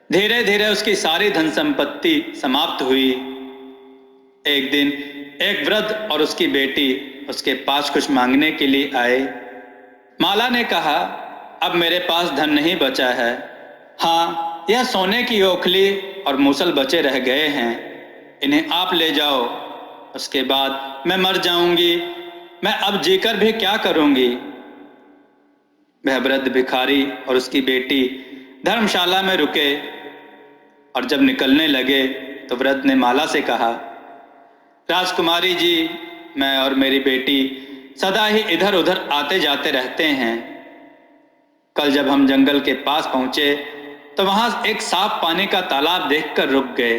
धीरे धीरे उसकी सारी धन संपत्ति समाप्त हुई। एक दिन एक वृद्ध और उसकी बेटी उसके पास कुछ मांगने के लिए आए। माला ने कहा, अब मेरे पास धन नहीं बचा है। हाँ, यह सोने की ओखली और मूसल बचे रह गए हैं, इन्हें आप ले जाओ। उसके बाद मैं मर जाऊंगी। मैं अब जीकर भी क्या करूंगी। वह वृद्ध भिखारी और उसकी बेटी धर्मशाला में रुके और जब निकलने लगे तो वृद्ध ने माला से कहा, राजकुमारी जी, मैं और मेरी बेटी सदा ही इधर उधर आते जाते रहते हैं। कल जब हम जंगल के पास पहुंचे तो वहां एक साफ पानी का तालाब देखकर रुक गए।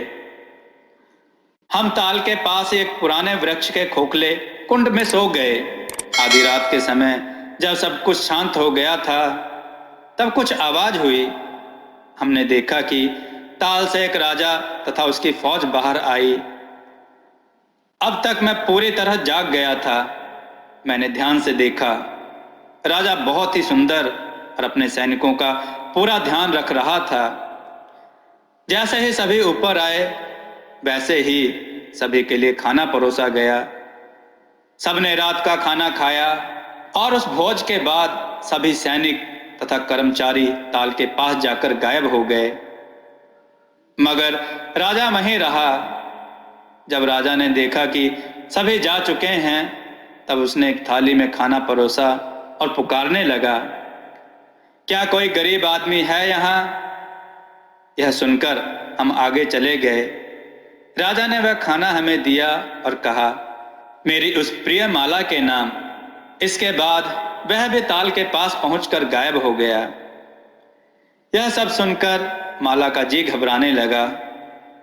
हम ताल के पास एक पुराने वृक्ष के खोखले कुंड में सो गए। आधी रात के समय जब सब कुछ शांत हो गया था तब कुछ आवाज हुई। हमने देखा कि ताल से एक राजा तथा उसकी फौज बाहर आई। अब तक मैं पूरी तरह जाग गया था। मैंने ध्यान से देखा, राजा बहुत ही सुंदर और अपने सैनिकों का पूरा ध्यान रख रहा था। जैसे ही सभी ऊपर आए वैसे ही सभी के लिए खाना परोसा गया। सबने रात का खाना खाया और उस भोज के बाद सभी सैनिक तथा कर्मचारी ताल के पास जाकर गायब हो गए, मगर राजा वहीं रहा। जब राजा ने देखा कि सभी जा चुके हैं तब उसने एक थाली में खाना परोसा और पुकारने लगा, क्या कोई गरीब आदमी है यहाँ? यह सुनकर हम आगे चले गए। राजा ने वह खाना हमें दिया और कहा, मेरी उस प्रिय माला के नाम। इसके बाद वह भी ताल के पास पहुंचकर गायब हो गया। यह सब सुनकर माला का जी घबराने लगा।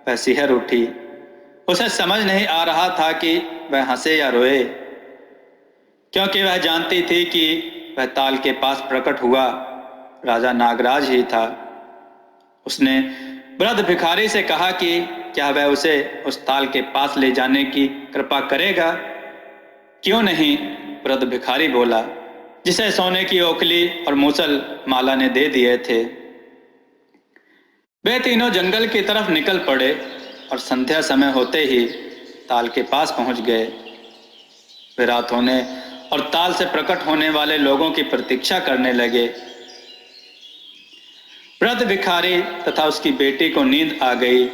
वह सिहर उठी। उसे समझ नहीं आ रहा था कि वह हंसे या रोए, क्योंकि वह जानती थी कि वह ताल के पास प्रकट हुआ राजा नागराज ही था। उसने वृद्ध भिखारी से कहा कि क्या वह उसे उस ताल के पास ले जाने की कृपा करेगा। क्यों नहीं, वृद्ध भिखारी बोला, जिसे सोने की ओखली और मूसल माला ने दे दिए थे। वे तीनों जंगल की तरफ निकल पड़े और संध्या समय होते ही ताल के पास पहुंच गए। वे रात होने और ताल से प्रकट होने वाले लोगों की प्रतीक्षा करने लगे। वृद्ध भिखारी तथा उसकी बेटी को नींद आ गई,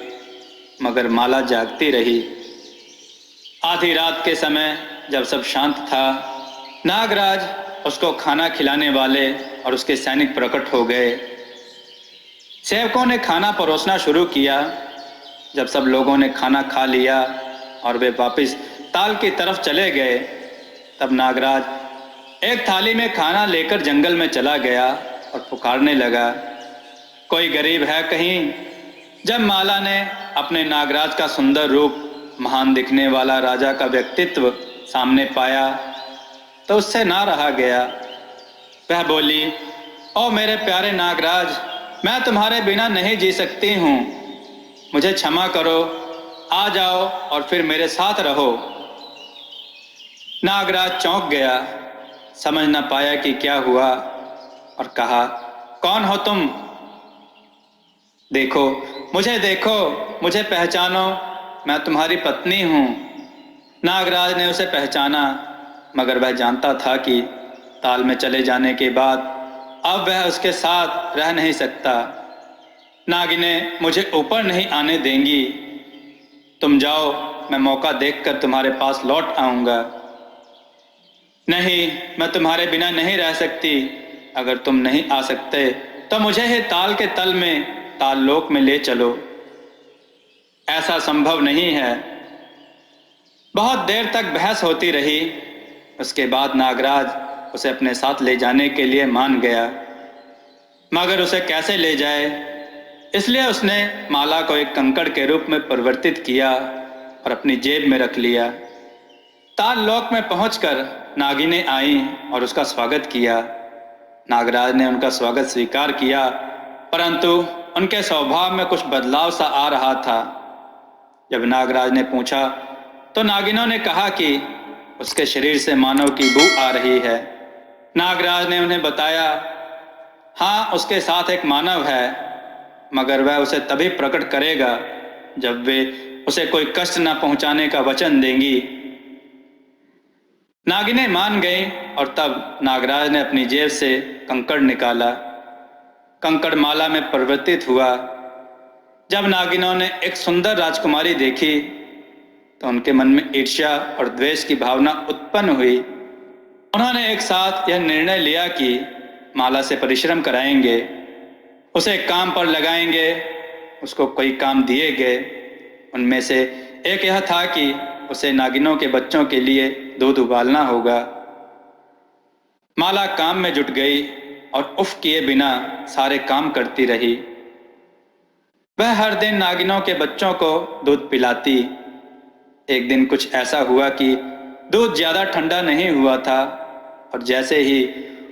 मगर माला जागती रही। आधी रात के समय जब सब शांत था, नागराज, उसको खाना खिलाने वाले और उसके सैनिक प्रकट हो गए। सेवकों ने खाना परोसना शुरू किया। जब सब लोगों ने खाना खा लिया और वे वापस ताल की तरफ चले गए, तब नागराज एक थाली में खाना लेकर जंगल में चला गया और पुकारने लगा, कोई गरीब है कहीं? जब माला ने अपने नागराज का सुंदर रूप, महान दिखने वाला राजा का व्यक्तित्व सामने पाया तो उससे ना रहा गया। वह बोली, ओ मेरे प्यारे नागराज, मैं तुम्हारे बिना नहीं जी सकती हूँ। मुझे क्षमा करो, आ जाओ और फिर मेरे साथ रहो। नागराज चौंक गया, समझ न पाया कि क्या हुआ और कहा, कौन हो तुम? देखो, मुझे पहचानो, मैं तुम्हारी पत्नी हूँ। नागराज ने उसे पहचाना, मगर वह जानता था कि ताल में चले जाने के बाद अब वह उसके साथ रह नहीं सकता। नागिनें मुझे ऊपर नहीं आने देंगी। तुम जाओ, मैं मौका देखकर तुम्हारे पास लौट आऊंगा। नहीं, मैं तुम्हारे बिना नहीं रह सकती। अगर तुम नहीं आ सकते तो मुझे ही ताल के तल में, ताल लोक में ले चलो। ऐसा संभव नहीं है। बहुत देर तक बहस होती रही। उसके बाद नागराज उसे अपने साथ ले जाने के लिए मान गया, मगर उसे कैसे ले जाए, इसलिए उसने माला को एक कंकड़ के रूप में परिवर्तित किया और अपनी जेब में रख लिया। ताल लोक में पहुंचकर नागिनें आईं और उसका स्वागत किया। नागराज ने उनका स्वागत स्वीकार किया, परंतु उनके स्वभाव में कुछ बदलाव सा आ रहा था। जब नागराज ने पूछा तो नागिनों ने कहा कि उसके शरीर से मानव की बू आ रही है। नागराज ने उन्हें बताया, हाँ, उसके साथ एक मानव है, मगर वह उसे तभी प्रकट करेगा जब वे उसे कोई कष्ट न पहुंचाने का वचन देंगी। नागिनें मान गईं और तब नागराज ने अपनी जेब से कंकड़ निकाला। कंकड़ माला में परिवर्तित हुआ। जब नागिनों ने एक सुंदर राजकुमारी देखी तो उनके मन में ईर्ष्या और द्वेष की भावना उत्पन्न हुई। उन्होंने एक साथ यह निर्णय लिया कि माला से परिश्रम कराएंगे, उसे काम पर लगाएंगे। उसको कोई काम दिए गए। उनमें से एक यह था कि उसे नागिनों के बच्चों के लिए दूध उबालना होगा। माला काम में जुट गई और उफ किए बिना सारे काम करती रही। वह हर दिन नागिनों के बच्चों को दूध पिलाती। एक दिन कुछ ऐसा हुआ कि दूध ज्यादा ठंडा नहीं हुआ था और जैसे ही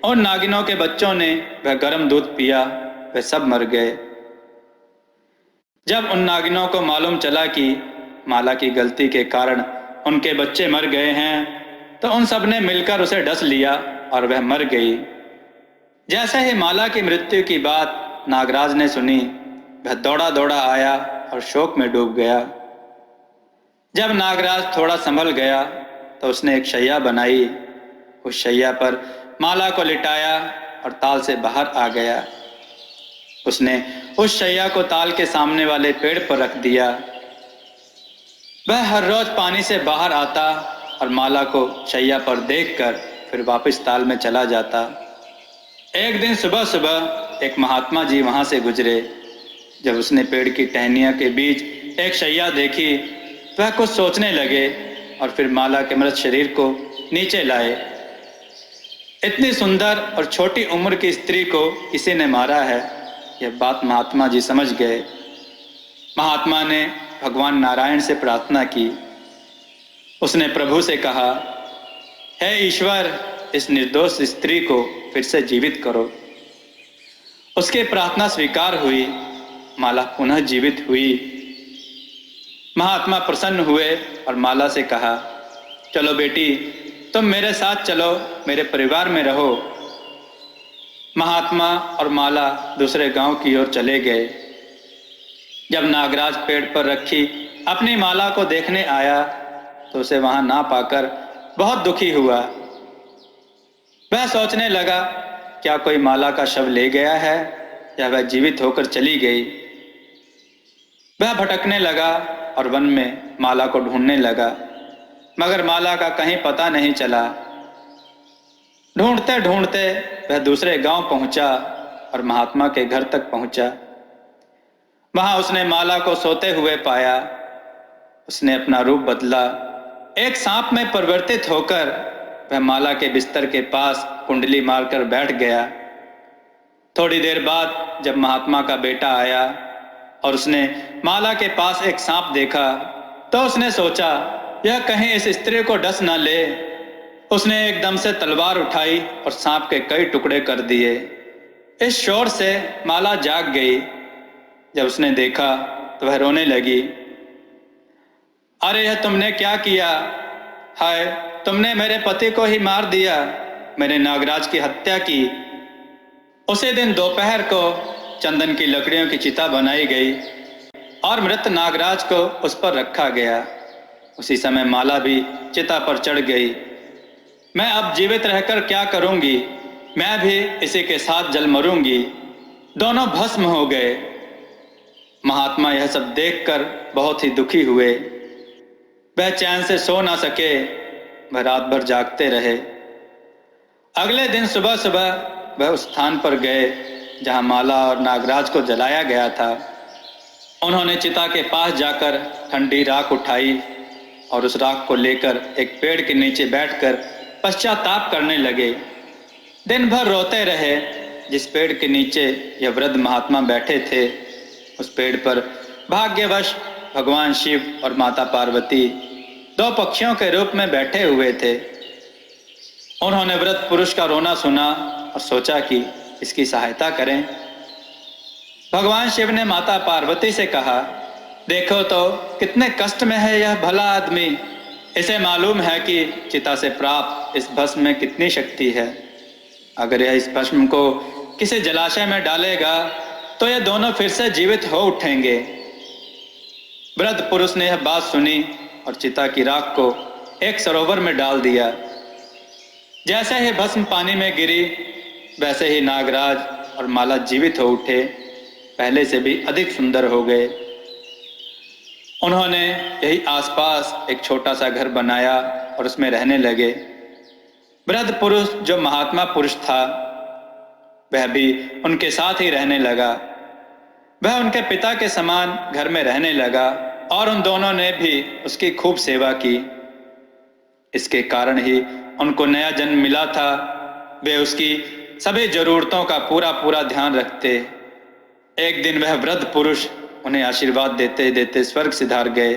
उन नागिनों के बच्चों ने वह गर्म दूध पिया, वे सब मर गए। जब उन नागिनों को मालूम चला कि माला की गलती के कारण उनके बच्चे मर गए हैं, तो उन सब ने मिलकर उसे डस लिया और वह मर गई। जैसे ही माला की मृत्यु की बात नागराज ने सुनी, वह दौड़ा दौड़ा आया और शोक में डूब गया। जब नागराज थोड़ा संभल गया तो उसने एक शैया बनाई। उस शैया पर माला को लिटाया और ताल से बाहर आ गया। उसने उस शैया को ताल के सामने वाले पेड़ पर रख दिया। वह हर रोज पानी से बाहर आता और माला को शैया पर देखकर फिर वापस ताल में चला जाता। एक दिन सुबह सुबह एक महात्मा जी वहां से गुजरे। जब उसने पेड़ की टहनियों के बीच एक शैया देखी, वह कुछ सोचने लगे और फिर माला के मृत शरीर को नीचे लाए। इतनी सुंदर और छोटी उम्र की स्त्री को किसी ने मारा है, यह बात महात्मा जी समझ गए। महात्मा ने भगवान नारायण से प्रार्थना की। उसने प्रभु से कहा, हे ईश्वर, इस निर्दोष स्त्री को फिर से जीवित करो। उसकी प्रार्थना स्वीकार हुई। माला पुनः जीवित हुई। महात्मा प्रसन्न हुए और माला से कहा, चलो बेटी, तुम मेरे साथ चलो, मेरे परिवार में रहो। महात्मा और माला दूसरे गांव की ओर चले गए। जब नागराज पेड़ पर रखी अपनी माला को देखने आया तो उसे वहां ना पाकर बहुत दुखी हुआ। वह सोचने लगा, क्या कोई माला का शव ले गया है या वह जीवित होकर चली गई। वह भटकने लगा और वन में माला को ढूंढने लगा, मगर माला का कहीं पता नहीं चला। ढूंढते ढूंढते वह दूसरे गांव पहुंचा और महात्मा के घर तक पहुंचा। वहां उसने माला को सोते हुए पाया। उसने अपना रूप बदला। एक सांप में परिवर्तित होकर वह माला के बिस्तर के पास कुंडली मारकर बैठ गया। थोड़ी देर बाद जब महात्मा का बेटा आया और उसने माला के पास एक सांप देखा, तो उसने सोचा, यह कहीं इस स्त्री को डस न ले। उसने एकदम से तलवार उठाई और सांप के कई टुकड़े कर दिए। इस शोर से माला जाग गई। जब उसने देखा तो वह रोने लगी। अरे, यह तुमने क्या किया? हाय, तुमने मेरे पति को ही मार दिया, मैंने नागराज की हत्या की। उसी दिन दोपहर को चंदन की लकड़ियों की चिता बनाई गई और मृत नागराज को उस पर रखा गया। उसी समय माला भी चिता पर चढ़ गई। मैं अब जीवित रहकर क्या करूंगी? मैं भी इसी के साथ जल मरूंगी। दोनों भस्म हो गए। महात्मा यह सब देखकर बहुत ही दुखी हुए। वह चैन से सो ना सके। वह रात भर जागते रहे। अगले दिन सुबह सुबह वह उस स्थान पर गए जहां माला और नागराज को जलाया गया था। उन्होंने चिता के पास जाकर ठंडी राख उठाई और उस राख को लेकर एक पेड़ के नीचे बैठकर पश्चाताप करने लगे। दिन भर रोते रहे। जिस पेड़ के नीचे यह वृद्ध महात्मा बैठे थे, उस पेड़ पर भाग्यवश भगवान शिव और माता पार्वती दो पक्षियों के रूप में बैठे हुए थे। उन्होंने वृद्ध पुरुष का रोना सुना और सोचा कि इसकी सहायता करें। भगवान शिव ने माता पार्वती से कहा, देखो तो कितने कष्ट में है यह भला आदमी। इसे मालूम है कि चिता से प्राप्त इस भस्म में कितनी शक्ति है। अगर यह इस भस्म को किसी जलाशय में डालेगा तो ये दोनों फिर से जीवित हो उठेंगे। वृद्ध पुरुष ने यह बात सुनी और चिता की राख को एक सरोवर में डाल दिया। जैसे ही भस्म पानी में गिरी, वैसे ही नागराज और माला जीवित हो उठे, पहले से भी अधिक सुंदर हो गए। उन्होंने यही आसपास एक छोटा सा घर बनाया और उसमें रहने लगे। वृद्ध पुरुष जो महात्मा पुरुष था, वह भी उनके साथ ही रहने लगा। वह उनके पिता के समान घर में रहने लगा और उन दोनों ने भी उसकी खूब सेवा की। इसके कारण ही उनको नया जन्म मिला था। वे उसकी सभी जरूरतों का पूरा पूरा ध्यान रखते। एक दिन वह वृद्ध पुरुष उन्हें आशीर्वाद देते देते स्वर्ग सिधार गए।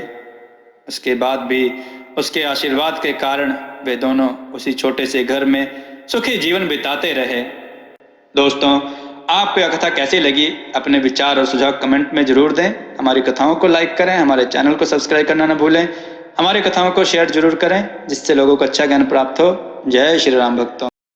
उसके बाद भी उसके आशीर्वाद के कारण वे दोनों उसी छोटे से घर में सुखी जीवन बिताते रहे। दोस्तों, आपको यह कथा कैसी लगी? अपने विचार और सुझाव कमेंट में जरूर दें। हमारी कथाओं को लाइक करें, हमारे चैनल को सब्सक्राइब करना न भूलें। हमारी कथाओं को शेयर जरूर करें, जिससे लोगों को अच्छा ज्ञान प्राप्त हो। जय श्री राम भक्तों।